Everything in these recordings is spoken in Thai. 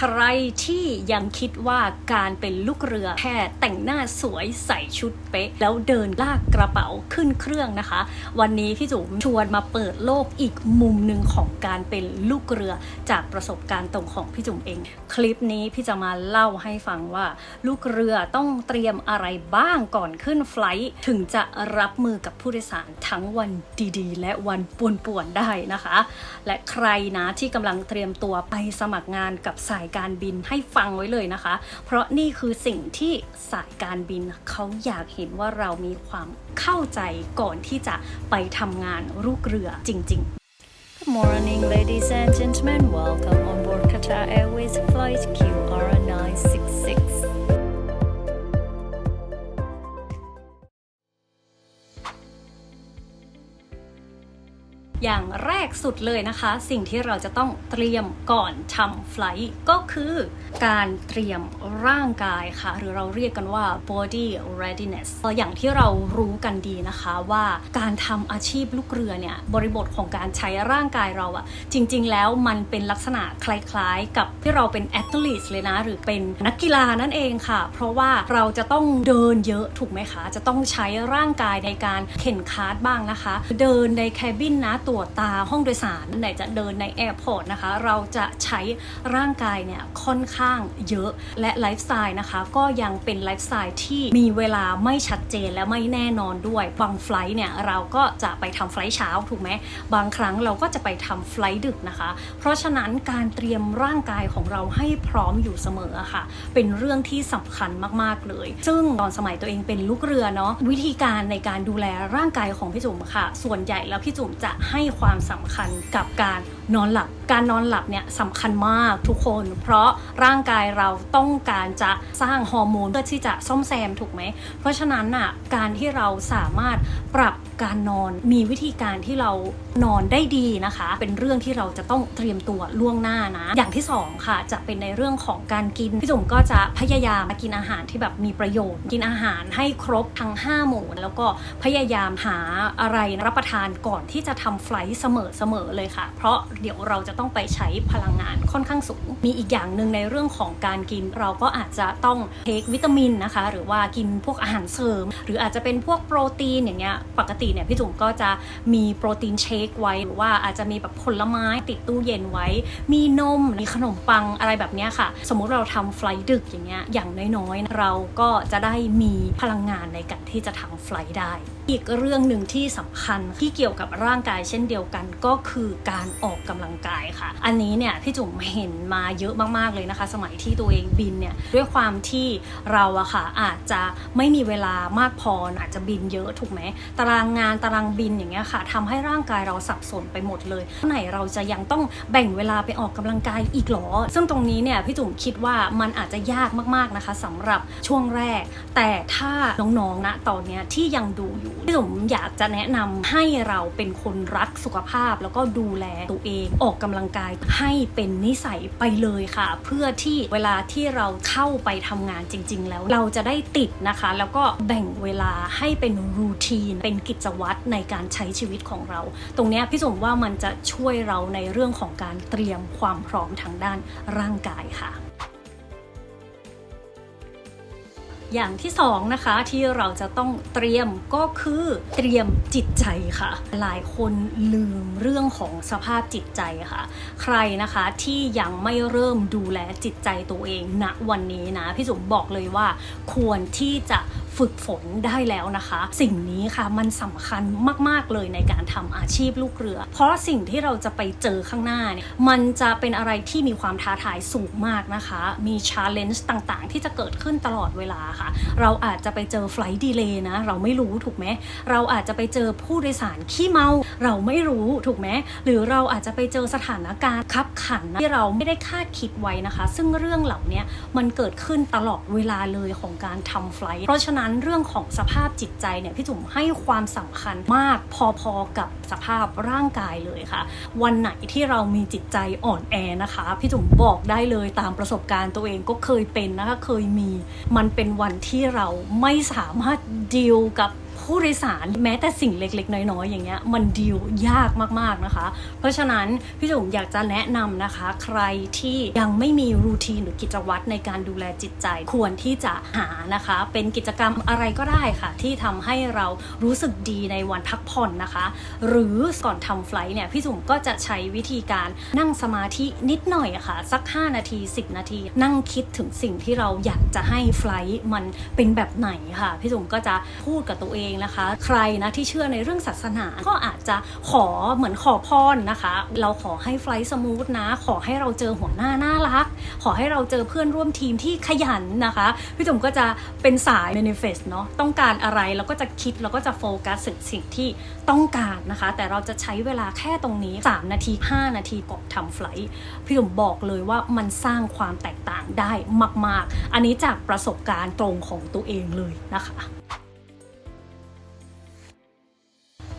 ใครที่ยังคิดว่าการเป็นลูกเรือแค่แต่งหน้าสวยใส่ชุดเป๊ะแล้วเดินลากกระเป๋าขึ้นเครื่องนะคะวันนี้พี่จุ๋มชวนมาเปิดโลกอีกมุมหนึ่งของการเป็นลูกเรือจากประสบการณ์ตรงของพี่จุ๋มเองคลิปนี้พี่จะมาเล่าให้ฟังว่าลูกเรือต้องเตรียมอะไรบ้างก่อนขึ้นไฟลท์ถึงจะรับมือกับผู้โดยสารทั้งวันดีๆและวันป่วนๆได้นะคะและใครนะที่กำลังเตรียมตัวไปสมัครงานกับสายการบินให้ฟังไว้เลยนะคะเพราะนี่คือสิ่งที่สายการบินเขาอยากเห็นว่าเรามีความเข้าใจก่อนที่จะไปทำงานลูกเรือจริงๆ Good morning ladies and gentlemen welcome on board Qatar Airways flight QR966อย่างแรกสุดเลยนะคะสิ่งที่เราจะต้องเตรียมก่อนทำไฟลท์ก็คือการเตรียมร่างกายค่ะหรือเราเรียกกันว่า body readiness อย่างที่เรารู้กันดีนะคะว่าการทำอาชีพลูกเรือเนี่ยบริบทของการใช้ร่างกายเราอะจริงๆแล้วมันเป็นลักษณะคล้ายๆกับที่เราเป็น athlete เลยนะหรือเป็นนักกีฬานั่นเองค่ะเพราะว่าเราจะต้องเดินเยอะถูกไหมคะจะต้องใช้ร่างกายในการเข็นคาร์ทบ้างนะคะเดินในแคบินนะตรวจตาห้องโดยสารไหนจะเดินในแอร์พอร์ตนะคะเราจะใช้ร่างกายเนี่ยค่อนข้างเยอะและไลฟ์สไตล์นะคะก็ยังเป็นไลฟ์สไตล์ที่มีเวลาไม่ชัดเจนและไม่แน่นอนด้วยบางไฟลท์เนี่ยเราก็จะไปทำไฟลท์เช้าถูกไหมบางครั้งเราก็จะไปทำไฟลท์ดึกนะคะเพราะฉะนั้นการเตรียมร่างกายของเราให้พร้อมอยู่เสมอค่ะเป็นเรื่องที่สำคัญมากๆเลยซึ่งตอนสมัยตัวเองเป็นลูกเรือเนาะวิธีการในการดูแลร่างกายของพี่จุ๋มค่ะส่วนใหญ่แล้วพี่จุ๋มจะให้ความสำคัญกับการนอนหลับการนอนหลับเนี่ยสำคัญมากทุกคนเพราะร่างกายเราต้องการจะสร้างฮอร์โมนเพื่อที่จะซ่อมแซมถูกไหมเพราะฉะนั้นน่ะการที่เราสามารถปรับการนอนมีวิธีการที่เรานอนได้ดีนะคะเป็นเรื่องที่เราจะต้องเตรียมตัวล่วงหน้านะอย่างที่2ค่ะจะเป็นในเรื่องของการกินพี่จุ๋มก็จะพยายามกินอาหารที่แบบมีประโยชน์กินอาหารให้ครบทั้ง5หมู่แล้วก็พยายามหาอะไรรับประทานก่อนที่จะทำไฟลท์เสมอเลยค่ะเพราะเดี๋ยวเราจะต้องไปใช้พลังงานค่อนข้างสูงมีอีกอย่างหนึ่งในเรื่องของการกินเราก็อาจจะต้องเทควิตามินนะคะหรือว่ากินพวกอาหารเสริมหรืออาจจะเป็นพวกโปรตีนอย่างเงี้ยปกติเนี่ยพี่จุ๋มก็จะมีโปรตีนเชคไว้หรือว่าอาจจะมีแบบผลไม้ติดตู้เย็นไว้มีนมมีขนมปังอะไรแบบเนี้ยค่ะสมมุติเราทำไฟลท์ดึกอย่างเงี้ยอย่างน้อยๆเราก็จะได้มีพลังงานในการที่จะทำไฟลท์ได้อีกเรื่องหนึ่งที่สำคัญที่เกี่ยวกับร่างกายเช่นเดียวกันก็คือการออกกำลังกายค่ะอันนี้เนี่ยพี่จุ๋มเห็นมาเยอะมากๆเลยนะคะสมัยที่ตัวเองบินเนี่ยด้วยความที่เราอะค่ะอาจจะไม่มีเวลามากพออาจจะบินเยอะถูกไหมตารางงานตารางบินอย่างเงี้ยค่ะทำให้ร่างกายเราสับสนไปหมดเลยไหนเราจะยังต้องแบ่งเวลาไปออกกำลังกายอีกหรอซึ่งตรงนี้เนี่ยพี่จุ๋มคิดว่ามันอาจจะยากมากๆนะคะสำหรับช่วงแรกแต่ถ้าน้องๆนะตอนเนี้ยที่ยังดูอยู่พี่จุ๋มอยากจะแนะนำให้เราเป็นคนรักสุขภาพแล้วก็ดูแลตัวเองออกกำลังกายให้เป็นนิสัยไปเลยค่ะเพื่อที่เวลาที่เราเข้าไปทำงานจริงๆแล้วเราจะได้ติดนะคะแล้วก็แบ่งเวลาให้เป็นรูทีนเป็นกิจวัตรในการใช้ชีวิตของเราตรงนี้พี่จุ๋มว่ามันจะช่วยเราในเรื่องของการเตรียมความพร้อมทางด้านร่างกายค่ะอย่างที่2นะคะที่เราจะต้องเตรียมก็คือเตรียมจิตใจค่ะหลายคนลืมเรื่องของสภาพจิตใจค่ะใครนะคะที่ยังไม่เริ่มดูแลจิตใจตัวเองณวันนี้นะพี่จุ๋มบอกเลยว่าควรที่จะฝึกฝนได้แล้วนะคะสิ่งนี้ค่ะมันสำคัญมากๆเลยในการทำอาชีพลูกเรือเพราะสิ่งที่เราจะไปเจอข้างหน้าเนี่ยมันจะเป็นอะไรที่มีความท้าทายสูงมากนะคะมี challenge ต่างๆที่จะเกิดขึ้นตลอดเวลาค่ะเราอาจจะไปเจอไฟลท์ดีเลย์นะเราไม่รู้ถูกไหมเราอาจจะไปเจอผู้โดยสารขี้เมาเราไม่รู้ถูกไหมหรือเราอาจจะไปเจอสถานการณ์คับขันที่เราไม่ได้คาดคิดไว้นะคะซึ่งเรื่องเหล่านี้มันเกิดขึ้นตลอดเวลาเลยของการทำไฟลท์เพราะฉะนั้นเรื่องของสภาพจิตใจเนี่ยพี่จุ๋มให้ความสำคัญมากพอๆกับสภาพร่างกายเลยค่ะวันไหนที่เรามีจิตใจอ่อนแอนะคะพี่จุ๋มบอกได้เลยตามประสบการณ์ตัวเองก็เคยเป็นนะคะเคยมีมันเป็นวันที่เราไม่สามารถดีลกับผ ผู้โดยสารแม้แต่สิ่งเล็กๆน้อยๆอย่างเงี้ยมันดีลยากมากๆนะคะเพราะฉะนั้นพี่จุ๋มอยากจะแนะนำนะคะใครที่ยังไม่มีรูทีนหรือกิจวัตรในการดูแลจิตใจควรที่จะหานะคะเป็นกิจกรรมอะไรก็ได้ค่ะที่ทำให้เรารู้สึกดีในวันพักผ่อนนะคะหรือก่อนทำไฟล์เนี่ยพี่จุ๋มก็จะใช้วิธีการนั่งสมาธินิดหน่อยอะค่ะสัก5 นาที10 นาทีนั่งคิดถึงสิ่งที่เราอยากจะให้ไฟล์มันเป็นแบบไหนค่ะพี่จุ๋มก็จะพูดกับตัวเองนะคะใครนะที่เชื่อในเรื่องศาสนาก็อาจจะขอเหมือนขอพรนะคะเราขอให้ไฟล์สมูทนะขอให้เราเจอหัวหน้าน่ารักขอให้เราเจอเพื่อนร่วมทีมที่ขยันนะคะพี่จุ๋มก็จะเป็นสาย manifest เนาะต้องการอะไรเราก็จะคิดเราก็จะโฟกัสสิ่งที่ต้องการนะคะแต่เราจะใช้เวลาแค่ตรงนี้3 นาที5 นาทีก่อนทำไฟล์พี่จุ๋มบอกเลยว่ามันสร้างความแตกต่างได้มากๆอันนี้จากประสบการณ์ตรงของตัวเองเลยนะคะ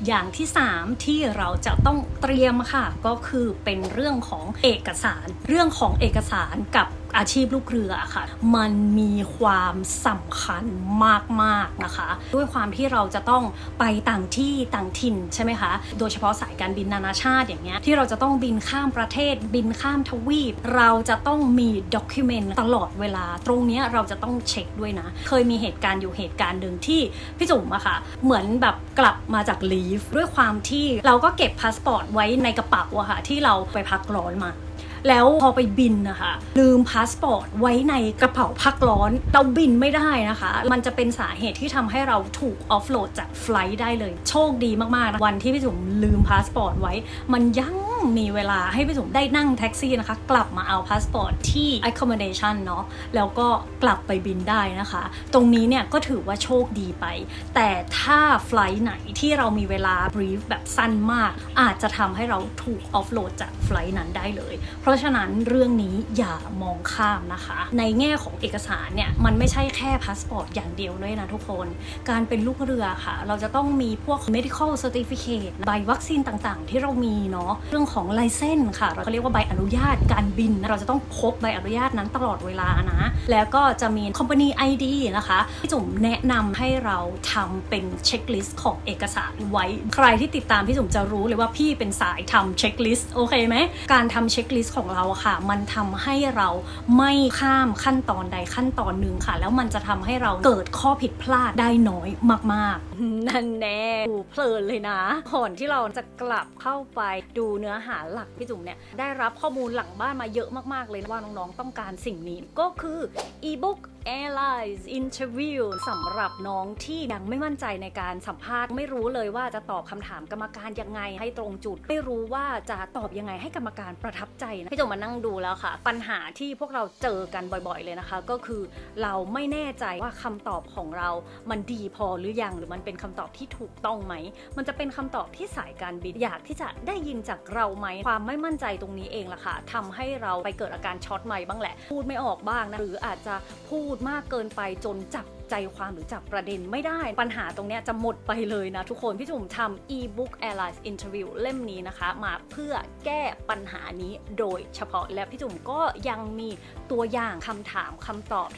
อย่างที่3ที่เราจะต้องเตรียมค่ะก็คือเป็นเรื่องของเอกสารกับอาชีพลูกเรือค่ะมันมีความสำคัญมากๆนะคะด้วยความที่เราจะต้องไปต่างที่ต่างถิ่นใช่ไหมคะโดยเฉพาะสายการบินนานาชาติอย่างเงี้ยที่เราจะต้องบินข้ามประเทศบินข้ามทวีปเราจะต้องมีด็อกิเมนต์ตลอดเวลาตรงนี้เราจะต้องเช็คด้วยนะเคยมีเหตุการณ์หนึ่งที่พี่จุ๋มอะค่ะเหมือนแบบกลับมาจากลีฟด้วยความที่เราก็เก็บพาสปอร์ตไว้ในกระเป๋าอะค่ะที่เราไปพักร้อนมาแล้วพอไปบินนะคะลืมพาสปอร์ตไว้ในกระเป๋าพักร้อนเราบินไม่ได้นะคะมันจะเป็นสาเหตุที่ทำให้เราถูกออฟโหลดจากไฟลท์ได้เลยโชคดีมากๆนะวันที่พี่จุ๋มลืมพาสปอร์ตไว้มันยังมีเวลาให้พี่จุ๋มได้นั่งแท็กซี่นะคะกลับมาเอาพาสปอร์ตที่ accommodation เนาะแล้วก็กลับไปบินได้นะคะตรงนี้เนี่ยก็ถือว่าโชคดีไปแต่ถ้าไฟลท์ไหนที่เรามีเวลา brief แบบสั้นมากอาจจะทำให้เราถูกออฟโหลดจากไฟลท์นั้นได้เลยเพราะฉะนั้นเรื่องนี้อย่ามองข้ามนะคะในแง่ของเอกสารเนี่ยมันไม่ใช่แค่พาสปอร์ตอย่างเดียวด้วยนะทุกคนการเป็นลูกเรือค่ะเราจะต้องมีพวก medical certificate ใบวัคซีนต่างๆที่เรามีเนาะเรื่องของไลเซนส์ค่ะเราเรียกว่าใบอนุญาตการบินเราจะต้องพกใบอนุญาตนั้นตลอดเวลานะแล้วก็จะมี company ID นะคะพี่จุ๋มแนะนำให้เราทำเป็นเช็คลิสต์ของเอกสารไว้ใครที่ติดตามพี่จุ๋มจะรู้เลยว่าพี่เป็นสายทำเช็คลิสต์โอเคไหมการทำเช็คลิสต์ของเราค่ะมันทำให้เราไม่ข้ามขั้นตอนใดขั้นตอนหนึ่งค่ะแล้วมันจะทำให้เราเกิดข้อผิดพลาดได้น้อยมากๆนั่นแน่ดูเพลินเลยนะก่อนที่เราจะกลับเข้าไปดูเนื้อหาหลักพี่จุ๋มเนี่ยได้รับข้อมูลหลังบ้านมาเยอะมากๆเลยว่าน้องๆต้องการสิ่งนี้ก็คือ ebook Airlines Interview สำหรับน้องที่ยังไม่มั่นใจในการสัมภาษณ์ไม่รู้เลยว่าจะตอบคำถามกรรมการยังไงให้ตรงจุดไม่รู้ว่าจะตอบยังไงให้กรรมการประทับใจนะพี่จุ๋มมานั่งดูแล้วค่ะปัญหาที่พวกเราเจอกันบ่อยๆเลยนะคะก็คือเราไม่แน่ใจว่าคำตอบของเรามันดีพอหรือยังหรือมันเป็นคำตอบที่ถูกต้องไหมมันจะเป็นคำตอบที่สายการบินอยากที่จะได้ยินจากเราไหมความไม่มั่นใจตรงนี้เองล่ะค่ะทำให้เราไปเกิดอาการช็อตไมค์บ้างแหละพูดไม่ออกบ้างนะหรืออาจจะพูดมากเกินไปจนจับใจความหรือจับประเด็นไม่ได้ปัญหาตรงนี้จะหมดไปเลยนะทุกคนพี่จุ๋มทำ ebook Airlines Interview เล่มนี้นะคะมาเพื่อแก้ปัญหานี้โดยเฉพาะและพี่จุ๋มก็ยังมีตัวอย่างคำถามคำตอบ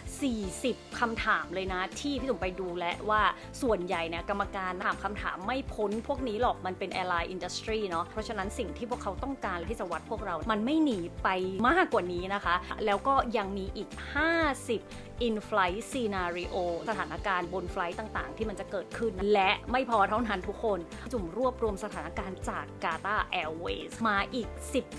40คำถามเลยนะที่พี่จุ๋มไปดูและว่าส่วนใหญ่เนี่ยกรรมการถามคำถามไม่พ้นพวกนี้หรอกมันเป็น airline industry เนาะเพราะฉะนั้นสิ่งที่พวกเขาต้องการที่จะวัดพวกเรามันไม่หนีไปมากกว่านี้นะคะแล้วก็ยังมีอีก50 in-flight scenario สถานการณ์บนไฟลท์ต่างๆที่มันจะเกิดขึ้นและไม่พอเท่านั้นทุกคนจุ๋มรวบรวมสถานการณ์จาก Qatar Airways มาอีก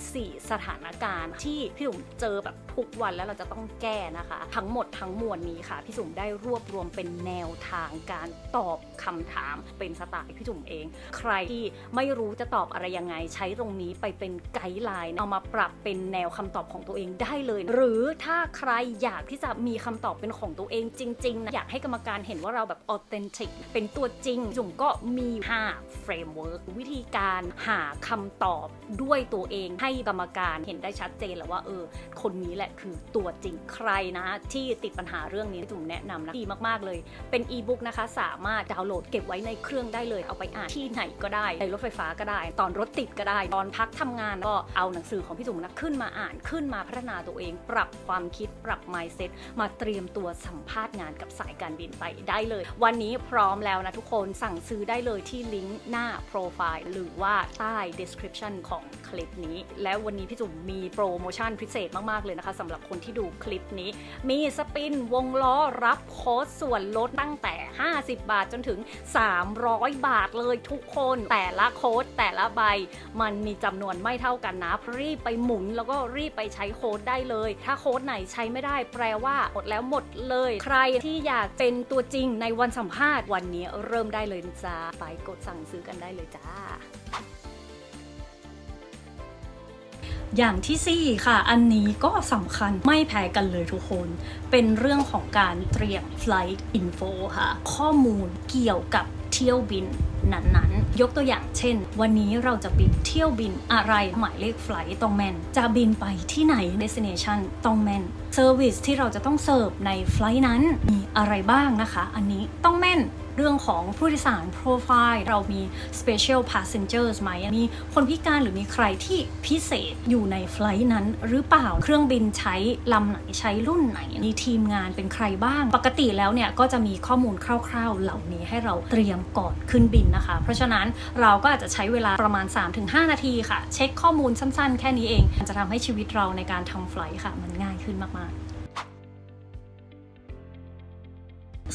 14สถานการณ์ที่พี่จุ๋มเจอแบบทุกวันแล้วเราจะต้องแก้นะคะทั้งหมดทั้งมวลนี้ค่ะพี่จุ๋มได้รวบรวมเป็นแนวทางการตอบคำถามเป็นสไตล์พี่จุ๋มเองใครที่ไม่รู้จะตอบอะไรยังไงใช้ตรงนี้ไปเป็นไกด์ไลน์เอามาปรับเป็นแนวคำตอบของตัวเองได้เลยหรือถ้าใครอยากที่จะมีคำตอบเป็นของตัวเองจริงๆนะอยากให้กรรมการเห็นว่าเราแบบออเทนติกเป็นตัวจริงจุ๋มก็มี5 framework วิธีการหาคำตอบด้วยตัวเองให้กรรมการเห็นได้ชัดเจนแล้วว่าคนนี้แหละคือตัวจริงใครนะที่ติดปัญหาเรื่องนี้จุ๋มแนะนำนะดีมากๆเลยเป็นอีบุ๊กนะคะสามารถดาวน์โหลดเก็บไว้ในเครื่องได้เลยเอาไปอ่านที่ไหนก็ได้ในรถไฟฟ้าก็ได้ตอนรถติดก็ได้ตอนพักทำงานก็เอาหนังสือของพี่จุ๋มนะขึ้นมาอ่านขึ้นมาพัฒนาตัวเองปรับความคิดปรับ mindset มาเตรียมตัวสัมภาษณ์งานกับสาย การบินไปได้เลยวันนี้พร้อมแล้วนะทุกคนสั่งซื้อได้เลยที่ลิงก์หน้าโปรไฟล์หรือว่าใต้ description ของคลิปนี้และวันนี้พี่จุ๋มมีโปรโมชั่นพิเศษมากๆเลยนะคะสำหรับคนที่ดูคลิปนี้มีสปินวงล้อรับโค้ดส่วนลดตั้งแต่50 บาทจนถึง300 บาทเลยทุกคนแต่ละโค้ดแต่ละใบมันมีจำนวนไม่เท่ากันนะรีบไปหมุนแล้วก็รีบไปใช้โค้ดได้เลยถ้าโค้ดไหนใช้ไม่ได้แปลว่าหมดแล้วหมดเลยใครที่อยากเป็นตัวจริงในวันสัมภาษณ์วันนี้เริ่มได้เลยจ้าไปกดสั่งซื้อกันได้เลยจ้าอย่างที่4ค่ะอันนี้ก็สำคัญไม่แพ้กันเลยทุกคนเป็นเรื่องของการเตรียม flight info ค่ะข้อมูลเกี่ยวกับเที่ยวบินนั้นๆยกตัวอย่างเช่นวันนี้เราจะบินเที่ยวบินอะไรหมายเลขไฟล์ต้องแม่นจะบินไปที่ไหน destination ต้องแม่น service ที่เราจะต้องเสิร์ฟในไฟล์นั้นมีอะไรบ้างนะคะอันนี้ต้องแม่นเรื่องของผู้โดยสารโปรไฟล์เรามี special passengers ไหมมีคนพิการหรือมีใครที่พิเศษอยู่ในไฟล์นั้นหรือเปล่าเครื่องบินใช้ลำไหนใช้รุ่นไหนมีทีมงานเป็นใครบ้างปกติแล้วเนี่ยก็จะมีข้อมูลคร่าวๆเหล่านี้ให้เราเตรียมก่อนขึ้นบินนะคะเพราะฉะนั้นเราก็อาจจะใช้เวลาประมาณ 3-5 นาทีค่ะเช็คข้อมูลสั้นๆแค่นี้เองจะทำให้ชีวิตเราในการทำไฟล์ค่ะมันง่ายขึ้นมากๆ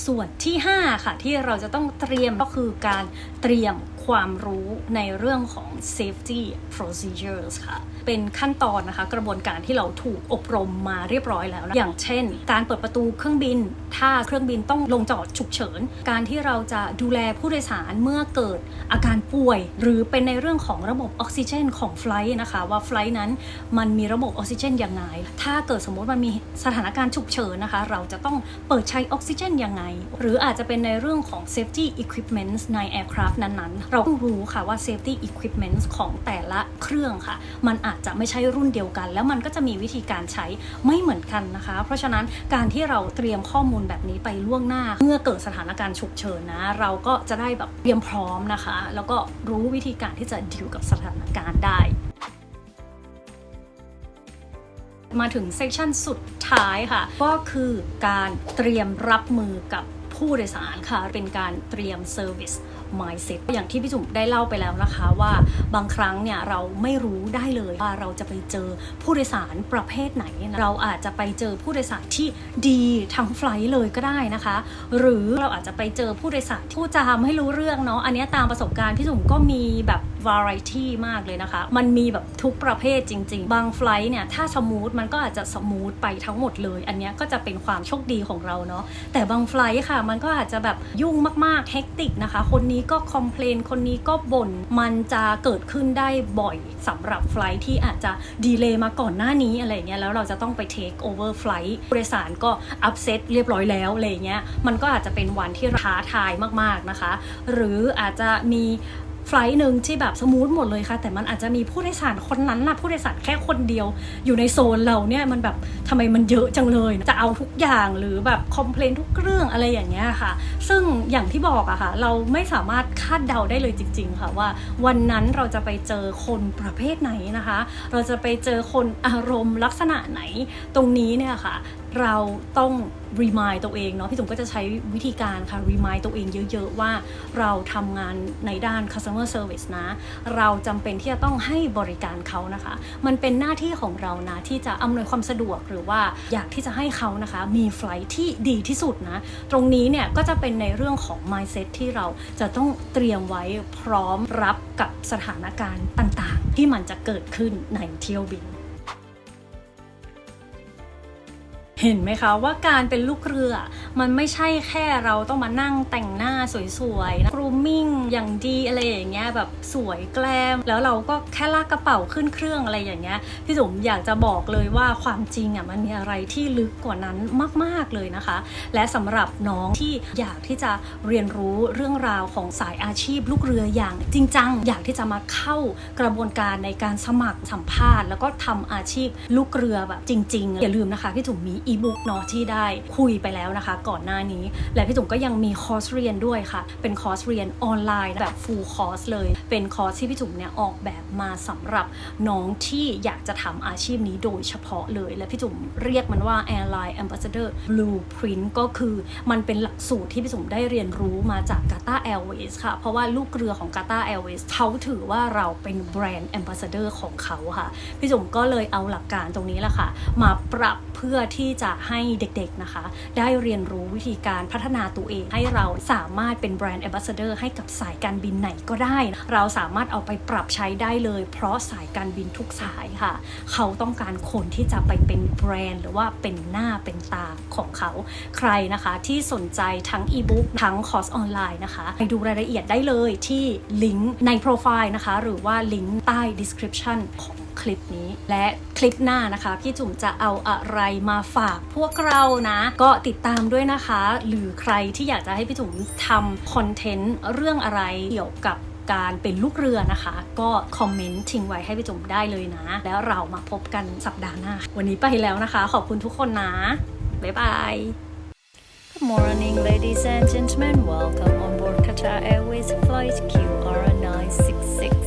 ส่วนที่5ค่ะที่เราจะต้องเตรียมก็คือการเตรียมความรู้ในเรื่องของ safety procedures ค่ะเป็นขั้นตอนนะคะกระบวนการที่เราถูกอบรมมาเรียบร้อยแล้วนะอย่างเช่นการเปิดประตูเครื่องบินถ้าเครื่องบินต้องลงจอดฉุกเฉินการที่เราจะดูแลผู้โดยสารเมื่อเกิดอาการป่วยหรือเป็นในเรื่องของระบบออกซิเจนของไฟล์นะคะว่าไฟล์นั้นมันมีระบบออกซิเจนอย่างไรถ้าเกิดสมมติมันมีสถานการณ์ฉุกเฉินนะคะเราจะต้องเปิดใช้ออกซิเจนยังไงหรืออาจจะเป็นในเรื่องของ safety equipment ใน aircraft นั้นๆเราต้องรู้ค่ะว่า safety equipment ของแต่ละเครื่องค่ะมันอาจจะไม่ใช่รุ่นเดียวกันแล้วมันก็จะมีวิธีการใช้ไม่เหมือนกันนะคะเพราะฉะนั้นการที่เราเตรียมข้อมูลแบบนี้ไปล่วงหน้าเมื่อเกิดสถานการณ์ฉุกเฉินนะเราก็จะได้แบบเตรียมพร้อมนะคะแล้วก็รู้วิธีการที่จะดีลกับสถานการณ์ได้มาถึงเซสชันสุดท้ายค่ะก็คือการเตรียมรับมือกับผู้โดยสารค่ะเป็นการเตรียม service mindset อย่างที่พี่จุ๋มได้เล่าไปแล้วนะคะว่าบางครั้งเนี่ยเราไม่รู้ได้เลยว่าเราจะไปเจอผู้โดยสารประเภทไหนนะเราอาจจะไปเจอผู้โดยสารที่ดีทั้งไฟล์เลยก็ได้นะคะหรือเราอาจจะไปเจอผู้โดยสารที่พูดจาไม่รู้เรื่องเนาะอันนี้ตามประสบการณ์พี่จุ๋มก็มีแบบ variety มากเลยนะคะมันมีแบบทุกประเภทจริงๆบางไฟล์เนี่ยถ้าสมูทมันก็อาจจะสมูทไปทั้งหมดเลยอันนี้ก็จะเป็นความโชคดีของเราเนาะแต่บางไฟล์ค่ะมันก็อาจจะแบบยุ่งมากๆเฮกติกนะคะคนนี้ก็คอมเพลนคนนี้ก็บ่นมันจะเกิดขึ้นได้บ่อยสำหรับไฟล์ที่อาจจะดีเลย์มาก่อนหน้านี้อะไรเงี้ยแล้วเราจะต้องไปเทคโอเวอร์ไฟล์ผู้โดยสารก็อัพเซตเรียบร้อยแล้วอะไรเงี้ยมันก็อาจจะเป็นวันที่ท้าทายมากๆนะคะหรืออาจจะมีไฟล์หนึ่งที่แบบสมูทหมดเลยค่ะแต่มันอาจจะมีผู้โดยสารคนนั้นนะผู้โดยสารแค่คนเดียวอยู่ในโซนเราเนี่ยมันแบบทำไมมันเยอะจังเลยจะเอาทุกอย่างหรือแบบคอมเพลนทุกเรื่องอะไรอย่างเงี้ยค่ะซึ่งอย่างที่บอกอะค่ะเราไม่สามารถคาดเดาได้เลยจริงๆค่ะว่าวันนั้นเราจะไปเจอคนประเภทไหนนะคะเราจะไปเจอคนอารมณ์ลักษณะไหนตรงนี้เนี่ยค่ะเราต้อง remind ตัวเองเนาะพี่จุ๋มก็จะใช้วิธีการค่ะ remind ตัวเองเยอะๆว่าเราทำงานในด้าน customer service นะเราจำเป็นที่จะต้องให้บริการเขานะคะมันเป็นหน้าที่ของเรานะที่จะอำนวยความสะดวกหรือว่าอยากที่จะให้เขานะคะมีไฟล์ที่ดีที่สุดนะตรงนี้เนี่ยก็จะเป็นในเรื่องของ mindset ที่เราจะต้องเตรียมไว้พร้อมรับกับสถานการณ์ต่างๆที่มันจะเกิดขึ้นในเที่ยวบินเห็นไหมคะว่าการเป็นลูกเรือมันไม่ใช่แค่เราต้องมานั่งแต่งหน้าสวยๆนะกรูมมิ่งอย่างดีอะไรอย่างเงี้ยแบบสวยแกล้มแล้วเราก็แค่ลากกระเป๋าขึ้นเครื่องอะไรอย่างเงี้ยพี่จุ๋มอยากจะบอกเลยว่าความจริงอ่ะมันมีอะไรที่ลึกกว่านั้นมากๆเลยนะคะและสำหรับน้องที่อยากที่จะเรียนรู้เรื่องราวของสายอาชีพลูกเรืออย่างจริงจังอยากที่จะมาเข้ากระบวนการในการสมัครสัมภาษณ์แล้วก็ทำอาชีพลูกเรือแบบจริงๆอย่าลืมนะคะพี่จุ๋มมี อีบุ๊กเนาะที่ได้คุยไปแล้วนะคะก่อนหน้านี้และพี่จุ๋มก็ยังมีคอร์สเรียนด้วยค่ะเป็นคอร์สเรียนออนไลน์แบบ full course เลยเป็นคอร์สที่พี่จุ๋มเนี่ยออกแบบมาสำหรับน้องที่อยากจะทำอาชีพนี้โดยเฉพาะเลยและพี่จุ๋มเรียกมันว่า Airline Ambassador Blueprint ก็คือมันเป็นหลักสูตรที่พี่จุ๋มได้เรียนรู้มาจาก Qatar Airways ค่ะเพราะว่าลูกเรือของ Qatar Airways เขาถือว่าเราเป็นแบรนด์ Ambassador ของเขาค่ะพี่จุ๋มก็เลยเอาหลักการตรงนี้แหละค่ะมาปรับเพื่อที่จะให้เด็กๆนะคะได้เรียนรู้วิธีการพัฒนาตัวเองให้เราสามารถเป็นแบรนด์ Ambassador ให้กับสายการบินไหนก็ได้เราสามารถเอาไปปรับใช้ได้เลยเพราะสายการบินทุกสายค่ะเขาต้องการคนที่จะไปเป็นแบรนด์หรือว่าเป็นหน้าเป็นตาของเขาใครนะคะที่สนใจทั้งอีบุ๊กทั้งคอร์สออนไลน์นะคะไปดูรายละเอียดได้เลยที่ลิงก์ในโปรไฟล์นะคะหรือว่าลิงก์ใต้ description ของคลิปนี้และคลิปหน้านะคะพี่จุ๋มจะเอาอะไรมาฝากพวกเรานะก็ติดตามด้วยนะคะหรือใครที่อยากจะให้พี่จุ๋มทำคอนเทนต์เรื่องอะไรเกี่ยวกับการเป็นลูกเรือนะคะก็คอมเมนต์ทิ้งไว้ให้พี่จุ๋มได้เลยนะแล้วเรามาพบกันสัปดาห์หน้าวันนี้ไปแล้วนะคะขอบคุณทุกคนนะบ๊ายบาย Good morning ladies and gentlemen welcome on board Qatar Airways flight QR966